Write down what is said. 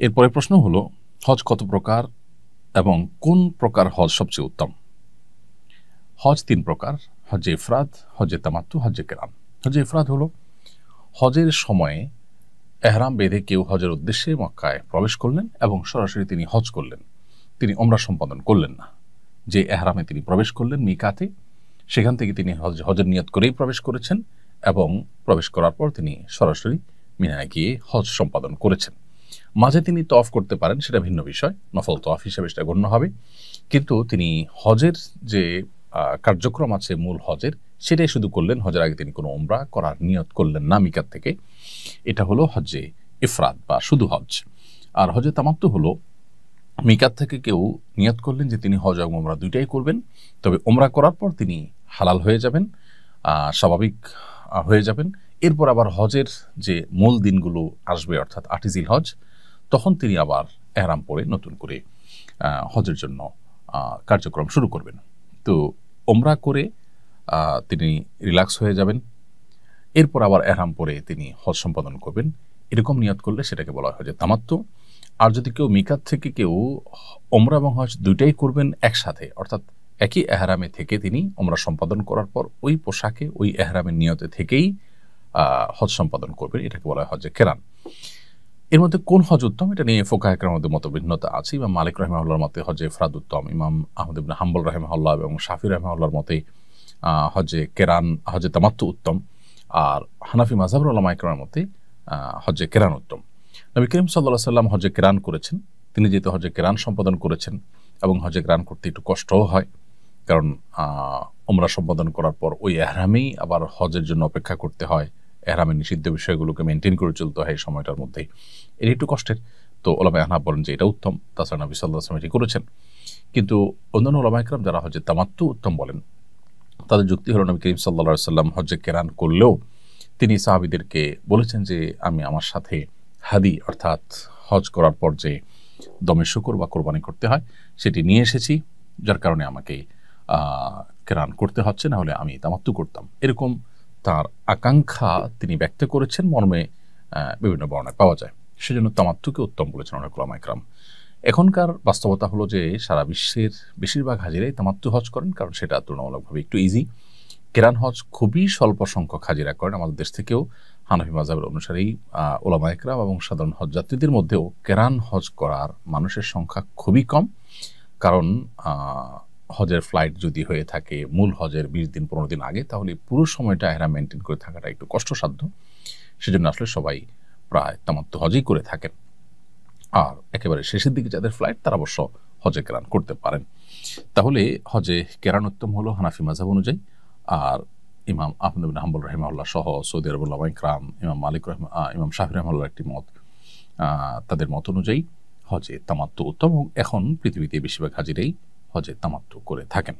এরপরে প্রশ্ন হলো হজ কত প্রকার এবং কোন প্রকার হজ সবচেয়ে উত্তম? হজ ৩ প্রকার: হজ্জে ইফরাদ, হজ্জে তামাত্তু, হজ্জে কেরান। হজ্জে ইফরাদ হলো হজের সময়ে এহরাম বেঁধে কেউ হজের উদ্দেশ্যে মক্কায় প্রবেশ করলেন এবং সরাসরি তিনি হজ করলেন, তিনি ওমরা সম্পাদন করলেন না। যে এহরামে তিনি প্রবেশ করলেন মিকাতে, সেখান থেকে তিনি হজের নিয়ত করেই প্রবেশ করেছেন এবং প্রবেশ করার পর তিনি সরাসরি মিনায় গিয়ে হজ সম্পাদন করেছেন। মাঝে তিনি তওয়াফ করতে পারেন, সেটা ভিন্ন বিষয়, নফল তওয়াফ হিসেবে সেটা গণ্য হবে, কিন্তু তিনি হজের যে কার্যক্রম আছে মূল হজের, সেটাই শুধু করলেন। হজের আগে তিনি কোনো ওমরা করার নিয়ত করলেন না মিকাত থেকে। এটা হলো হজ্জে ইফরাদ বা শুধু হজ। আর হজে তামাত্তু হলো মিকাত থেকে কেউ নিয়ত করলেন যে তিনি হজ এবং ওমরা দুইটাই করবেন, তবে ওমরা করার পর তিনি হালাল হয়ে যাবেন, স্বাভাবিক হয়ে যাবেন। এরপর আবার হজের যে মূল দিনগুলো আসবে, অর্থাৎ ৮ জিলহজ, তখন তিনি আবার এহরাম পরে নতুন করে হজের জন্য কার্যক্রম শুরু করবেন। তো ওমরা করে তিনি রিল্যাক্স হয়ে যাবেন, এরপর আবার এহরাম পরে তিনি হজ সম্পাদন করবেন। এরকম নিয়ত করলে সেটাকে বলা হয় যে তামাত্তু। আর যদি কেউ মিকাত থেকে কেউ ওমরা এবং হজ দুইটাই করবেন একসাথে, অর্থাৎ একই এহরামে থেকে তিনি ওমরা সম্পাদন করার পর ওই পোশাকে ওই এহরামের নিয়তে থেকেই হজ সম্পাদন করবেন, এটাকে বলা হয় হজ্জে কেরান। এর মধ্যে কোন হজ উত্তম, এটা নিয়ে ফুকাহা কেরামের মধ্যে মতভিন্নতা আছে। ইমাম মালিক রাহিমাহুল্লাহর মতে হজ্জে ইফরাদ উত্তম, ইমাম আহমদ ইবনে হাম্বল রাহিমাহুল্লাহ এবং শাফি রাহিমাহুল্লাহর মতে হজ্জে কেরান, হজ্জে তামাত্তু উত্তম। আর হানাফি মাযহাবের উলামায়ে কেরামের মতে হজ্জে কেরান উত্তম। নবী করিম সাল্লাল্লাহু আলাইহি ওয়াসাল্লাম হজ্জে কেরান করেছেন। তিনি যেহেতু হজ্জে কেরান সম্পাদন করেছেন এবং হজ্জে কেরান করতে একটু কষ্টও হয়, কারণ ওমরা সম্পাদন করার পর ওই এহরামেই আবার হজের জন্য অপেক্ষা করতে হয়, এহরামের নিষিদ্ধ বিষয়গুলোকে মেনটেন করে চলতে হয় এই সময়টার মধ্যেই, এটা একটু কষ্টের। তো ওলামায়ে আহনাফ বলেন যে এটা উত্তম, তাছাড়া নবী সাল্লাল্লাহু আলাইহি ওয়াসাল্লাম এটি করেছেন। কিন্তু অন্যান্য ওলামায়ে কেরাম যারা হজ্জে তামাত্তু উত্তম বলেন, তাদের যুক্তি হলো নবী করিম সাল্লাল্লাহু আলাইহি ওয়াসাল্লাম হজ্জে কেরান করলেও তিনি সাহাবীদেরকে বলেছেন যে আমি আমার সাথে হাদি, অর্থাৎ হজ করার পর যে দমে শুকর বা কোরবানি করতে হয়, সেটি নিয়ে এসেছি, যার কারণে আমাকে কেরান করতে হচ্ছে, না হলে আমি তামাত্তু করতাম। এরকম তার আকাঙ্ক্ষা তিনি ব্যক্ত করেছেন মর্মে বিভিন্ন বর্ণায় পাওয়া যায়। সেজন্য তামাত্তুকে উত্তম বলেছেন অনেক উলামায়ে কেরাম। এখনকার বাস্তবতা হলো যে সারা বিশ্বের বেশিরভাগ হাজিরাই তামাত্তু হজ করেন, কারণ সেটা তুলনামূলকভাবে একটু ইজি। কেরান হজ খুবই স্বল্প সংখ্যক হাজিরা করেন। আমাদের দেশ থেকেও হানাফি মাযহাবের অনুসারেই উলামায়ে কেরাম এবং সাধারণ হজ যাত্রীদের মধ্যেও কেরান হজ করার মানুষের সংখ্যা খুবই কম, কারণ হজের ফ্লাইট যদি হয়ে থাকে মূল হজের ২০ দিন ১৫ দিন আগে, তাহলে পুরো সময়টা এহরাম মেনটেন করে থাকাটা একটু কষ্টসাধ্য। সেজন্য আসলে সবাই প্রায় তামাত্তু হজই করে থাকেন। আর একেবারে শেষের দিকে যাদের ফ্লাইট, তারা অবশ্য হজে কেরান করতে পারেন। তাহলে হজে কেরান উত্তম হলো হানাফি মাযহাব অনুযায়ী। আর ইমাম আহমদ ইবনে হাম্বল রাহিমাহুল্লাহ সহ সৌদি আরবের উলামায়ে কেরাম, ইমাম মালিক ইমাম শাফি রাহিমাহুল্লাহর একটি মত, তাদের মত অনুযায়ী হজে তামাত্তু উত্তম। এবং এখন পৃথিবীতে বেশিরভাগ হাজিরাই হজে তামাত্তু করে থাকেন।